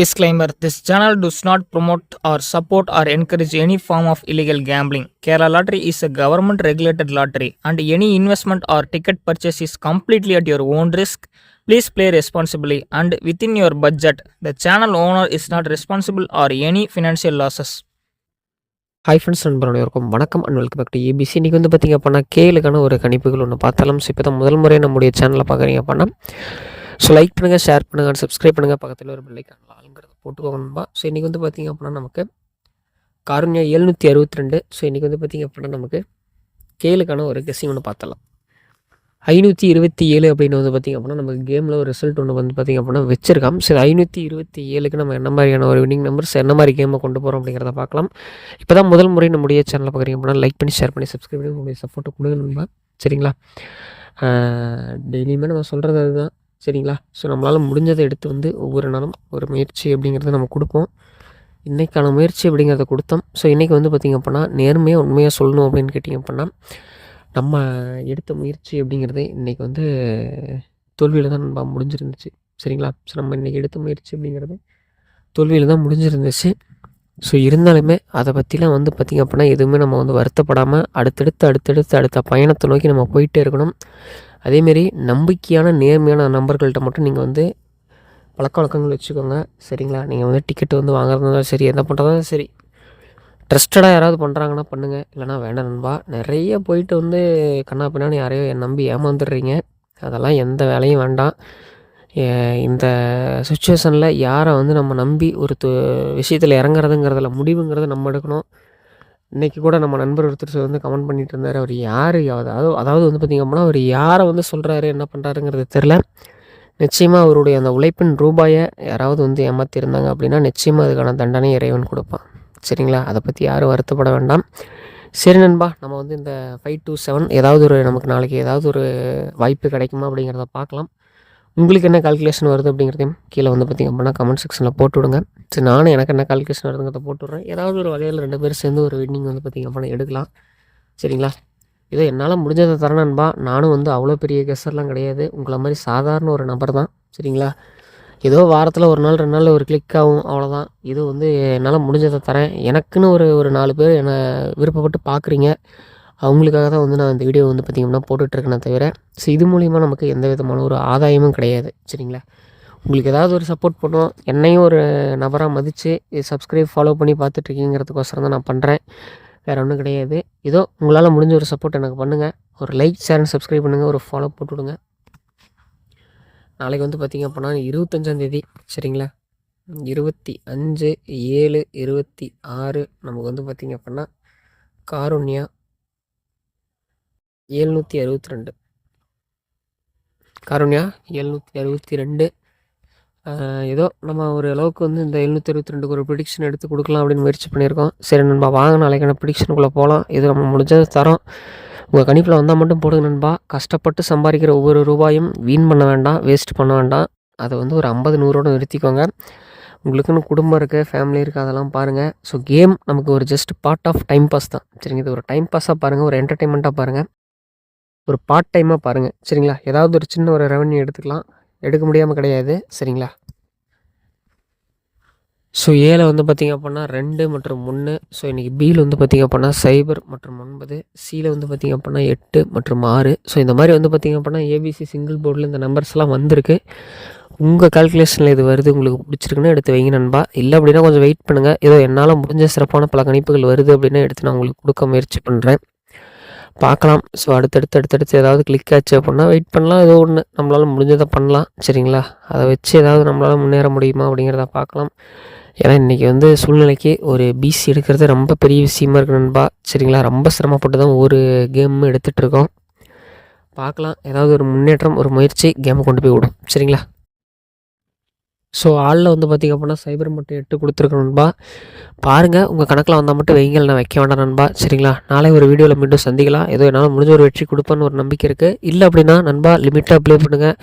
Disclaimer: This channel does not promote or support or encourage any form of illegal gambling. Kerala Lottery is a government regulated lottery and any investment or ticket purchase is completely at your own risk. Please play responsibly and within your budget. The channel owner is not responsible for any financial losses. Hi friends, நண்பர்களுக்கும் வணக்கம் and welcome back to ABC. இன்றைக்கி வந்து பார்த்திங்க அப்படின்னா கேளுக்கான ஒரு கணிப்புகள் ஒன்று பார்த்தாலும். ஸோ இப்போ தான் முதல் முறை நம்முடைய சேனலில் பார்க்குறீங்க அப்படின்னா ஸோ லைக் பண்ணுங்கள், ஷேர் பண்ணுங்கள், சப்ஸ்கிரைப் பண்ணுங்கள், பக்கத்தில் ஒரு பெல்லைக்கான ஆளுங்கிறத போட்டுக்கோங்கன்பா. ஸோ இன்றைக்கி வந்து பார்த்திங்க அப்படின்னா நமக்கு காருண்யா 762. ஸோ இன்றைக்கி வந்து பார்த்திங்க அப்படின்னா நமக்கு கேளுக்கான ஒரு கெஸ்ஸிங் ஒன்று பார்த்தலாம். 527 அப்படின்னு வந்து பார்த்திங்க அப்படின்னா நமக்கு கேமில் ஒரு ரிசல்ட் ஒன்று வந்து பார்த்திங்க அப்படின்னா வச்சிருக்காம். சரி, 527க்கு நம்ம என்ன மாதிரியான ஒரு வின்னிங் நம்பர்ஸ், என்ன மாதிரி கேமை கொண்டு போகிறோம் அப்படிங்கிறத பார்க்கலாம். இப்போ தான் முதல் முறை நம்முடைய சேனலில் பார்க்குறீங்க அப்படின்னா லைக் பண்ணி, ஷேர் பண்ணி, சப்ஸ்கிரைப் பண்ணி உங்களுடைய சப்போர்ட்டை கொடுங்க, சரிங்களா? டெய்லியுமே நம்ம சொல்கிறது அதுதான், சரிங்களா? ஸோ நம்மளால் முடிஞ்சதை எடுத்து வந்து ஒவ்வொரு நாளும் ஒரு முயற்சி அப்படிங்கிறத நம்ம கொடுப்போம். இன்றைக்கான முயற்சி அப்படிங்கிறத கொடுத்தோம். ஸோ இன்றைக்கி வந்து பார்த்திங்க அப்படின்னா நேர்மையாக உண்மையாக சொல்லணும் அப்படின்னு கேட்டிங்க அப்படின்னா நம்ம எடுத்த முயற்சி அப்படிங்கிறது இன்றைக்கி வந்து தோல்வியில் தான் நம்ம முடிஞ்சிருந்துச்சு, சரிங்களா? ஸோ நம்ம இன்றைக்கி எடுத்த முயற்சி அப்படிங்கிறது தோல்வியில் தான் முடிஞ்சிருந்துச்சு. ஸோ இருந்தாலுமே அதை பற்றிலாம் வந்து பார்த்திங்க அப்படின்னா எதுவுமே நம்ம வந்து வருத்தப்படாமல் அடுத்த பயணத்தை நோக்கி நம்ம போயிட்டே இருக்கணும். அதேமாரி நம்பிக்கையான நேர்மையான நண்பர்கள்ட்ட மட்டும் நீங்கள் வந்து பழக்க வழக்கங்கள் வச்சுக்கோங்க, சரிங்களா? நீங்கள் வந்து டிக்கெட்டு வந்து வாங்குறதுனாலும் சரி, எந்த பண்ணுறதாலும் சரி, ட்ரஸ்டடாக யாராவது பண்ணுறாங்கன்னா பண்ணுங்கள், இல்லைனா வேண்டாம் நண்பா. நிறைய போயிட்டு வந்து கண்ணா பின்னான்னு யாரையோ நம்பி ஏமாந்துடுறீங்க. அதெல்லாம் எந்த வேலையும் வேண்டாம். இந்த சுச்சுவேஷனில் யாரை வந்து நம்ம நம்பி ஒரு விஷயத்தில் இறங்குறதுங்கிறதுல முடிவுங்கிறத நம்ம எடுக்கணும். இன்றைக்கி கூட நம்ம நண்பர் ஒருத்தர் வந்து கமெண்ட் பண்ணிகிட்டு இருந்தார். அவர் யார் அதாவது வந்து பார்த்திங்க அப்படின்னா அவர் யாரை வந்து சொல்கிறாரு, என்ன பண்ணுறாருங்கிறது தெரில. நிச்சயமாக அவருடைய அந்த உழைப்பின் ரூபாயை யாராவது வந்து ஏமாற்றிருந்தாங்க அப்படின்னா நிச்சயமாக அதுக்கான தண்டனை இறைவன் கொடுப்பான், சரிங்களா? அதை பற்றி யாரும் வருத்தப்பட வேண்டாம். சரி நண்பா, நம்ம வந்து இந்த 527 ஏதாவது ஒரு நமக்கு நாளைக்கு ஏதாவது ஒரு வாய்ப்பு கிடைக்குமா அப்படிங்கிறத பார்க்கலாம். உங்களுக்கு என்ன கால்குலேஷன் வருது அப்படிங்கிறதையும் கீழே வந்து பார்த்திங்க அப்படின்னா கமெண்ட் செக்ஷனில் போட்டு விடுங்க. சரி, நானும் எனக்கு என்ன கால்குலேஷன் வருதுங்கிறத போட்டு விட்றேன். ஏதாவது ஒரு வகையில் 2 பேர் சேர்ந்து ஒரு வின்னிங் வந்து பார்த்திங்க அப்படின்னா எடுக்கலாம், சரிங்களா? இதோ என்னால் முடிஞ்சதை தரேன் நண்பா. நானும் வந்து அவ்வளோ பெரிய கெஸ்ஸர்லாம் கிடையாது, உங்களை மாதிரி சாதாரண ஒரு நபர் தான், சரிங்களா? ஏதோ வாரத்தில் ஒரு நாள் 2 நாள் ஒரு கிளிக் ஆகும், அவ்வளோதான். இது வந்து என்னால் முடிஞ்சதை தரேன். எனக்குன்னு ஒரு 4 பேர் என்னை விருப்பப்பட்டு பார்க்குறீங்க, அவங்களுக்காக தான் வந்து நான் இந்த வீடியோ வந்து பார்த்திங்கன்னா போட்டுட்ருக்கேனே தவிர ஸோ இது மூலிமா நமக்கு எந்த விதமான ஒரு ஆதாயமும் கிடையாது, சரிங்களா? உங்களுக்கு ஏதாவது ஒரு சப்போர்ட் பண்ணுவோம், என்னையும் ஒரு நபராக மதித்து சப்ஸ்கிரைப் ஃபாலோ பண்ணி பார்த்துட்ருக்கீங்கிறதுக்கோசரம் தான் நான் பண்ணுறேன், வேறு ஒன்றும் கிடையாது. ஏதோ உங்களால் முடிஞ்ச ஒரு சப்போர்ட் எனக்கு பண்ணுங்கள். ஒரு லைக், ஷேர் அண்ட் சப்ஸ்கிரைப் பண்ணுங்கள், ஒரு ஃபாலோ போட்டு விடுங்க. நாளைக்கு வந்து பார்த்திங்க அப்படின்னா 25ஆம் தேதி, சரிங்களா? 25/7/26 நமக்கு வந்து பார்த்திங்க அப்படின்னா காருண்யா 762. காருண்யா 762. ஏதோ நம்ம ஒரு அளவுக்கு வந்து இந்த 762க்கு ஒரு ப்ரிடிக்ஷன் எடுத்து கொடுக்கலாம் அப்படின்னு முயற்சி பண்ணியிருக்கோம். சரி நண்பா, வாங்க நாளைக்கான ப்ரிடிக்ஷனுக்குள்ளே போகலாம். இது நம்ம முடிஞ்சது தரோம். உங்கள் கணிப்பில் வந்தால் மட்டும் போடுங்க நண்பா. கஷ்டப்பட்டு சம்பாதிக்கிற ஒவ்வொரு ரூபாயும் வீண் பண்ண வேண்டாம், வேஸ்ட் பண்ண வேண்டாம். அதை வந்து ஒரு 50-100 நிறுத்திக்கோங்க. உங்களுக்குன்னு குடும்பம் இருக்குது, ஃபேமிலி இருக்குது, அதெல்லாம் பாருங்கள். ஸோ கேம் நமக்கு ஒரு just part of time pass தான், சரிங்க? இது ஒரு டைம் பாஸாக பாருங்கள், ஒரு என்டர்டெயின்மெண்ட்டாக பாருங்கள், ஒரு பார்ட் டைமாக பாருங்கள், சரிங்களா? ஏதாவது ஒரு சின்ன ஒரு ரெவன்யூ எடுத்துக்கலாம், எடுக்க முடியாமல் கிடையாது, சரிங்களா? ஸோ ஏல வந்து பார்த்திங்க அப்படின்னா 2 மற்றும் 3. ஸோ இன்றைக்கி பியில் வந்து பார்த்திங்க அப்படின்னா 0 மற்றும் 9. சியில் வந்து பார்த்திங்க அப்படின்னா 8 மற்றும் 6. ஸோ இந்த மாதிரி வந்து பார்த்திங்க அப்படின்னா ஏபிசி சிங்கிள் போர்டில் இந்த நம்பர்ஸ்லாம் வந்திருக்கு. உங்கள் கால்குலேஷனில் இது வருது, உங்களுக்கு பிடிச்சிருக்குன்னா எடுத்து வைங்க நண்பா. இல்லை அப்படின்னா கொஞ்சம் வெயிட் பண்ணுங்கள். ஏதோ என்னால் முடிஞ்ச சிறப்பான பல கணிப்புகள் வருது அப்படின்னா எடுத்து நான் உங்களுக்கு கொடுக்க முயற்சி பண்ணுறேன், பார்க்கலாம். ஸோ அடுத்தடுத்து ஏதாவது கிளிக் ஆச்சு அப்படின்னா வெயிட் பண்ணலாம். ஏதோ ஒன்று நம்மளால் முடிஞ்சதை பண்ணலாம், சரிங்களா? அதை வச்சு ஏதாவது நம்மளால் முன்னேற முடியுமா அப்படிங்கிறத பார்க்கலாம். ஏன்னா இன்றைக்கி வந்து சூழ்நிலைக்கு ஒரு பிசி எடுக்கிறது ரொம்ப பெரிய விஷயமா இருக்குது நண்பா, சரிங்களா? ரொம்ப சிரமப்பட்டு தான் ஒவ்வொரு கேமும் எடுத்துகிட்ருக்கோம். பார்க்கலாம், ஏதாவது ஒரு முன்னேற்றம், ஒரு முயற்சி கேமை கொண்டு போய் விடும், சரிங்களா? ஸோ ஆளில் வந்து பார்த்திங்க அப்படின்னா 0 மட்டும் 8 கொடுத்துருக்கேன் நண்பா. பாருங்கள், உங்கள் கணக்கில் வந்தால் மட்டும் வைங்கள், நான் வைக்க வேண்டாம் நண்பா, சரிங்களா? நாளை ஒரு வீடியோவில் மீண்டும் சந்திக்கலாம். ஏதோ என்னால் முடிஞ்ச ஒரு வெற்றி கொடுப்பேன்னு ஒரு நம்பிக்கை இருக்குது. இல்லை அப்படின்னா நண்பா லிமிட்டாக அப்ளை பண்ணுங்கள்.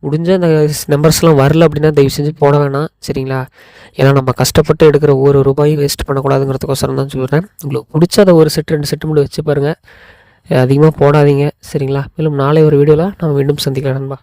முடிஞ்ச இந்த நம்பர்ஸ்லாம் வரல அப்படின்னா தயவு செஞ்சு போட வேணாம், சரிங்களா? ஏன்னா நம்ம கஷ்டப்பட்டு எடுக்கிற ஒவ்வொரு ரூபாயும் வேஸ்ட் பண்ணக்கூடாதுங்கிறதுக்கோசரம் தான் சொல்கிறேன். உங்களுக்கு பிடிச்ச அதை ஒரு செட் 2 செட்டு மட்டும் வச்சு பாருங்கள், அதிகமாக போடாதீங்க, சரிங்களா? மேலும் நாளை ஒரு வீடியோவில் நம்ம மீண்டும் சந்திக்கலாம் நண்பா.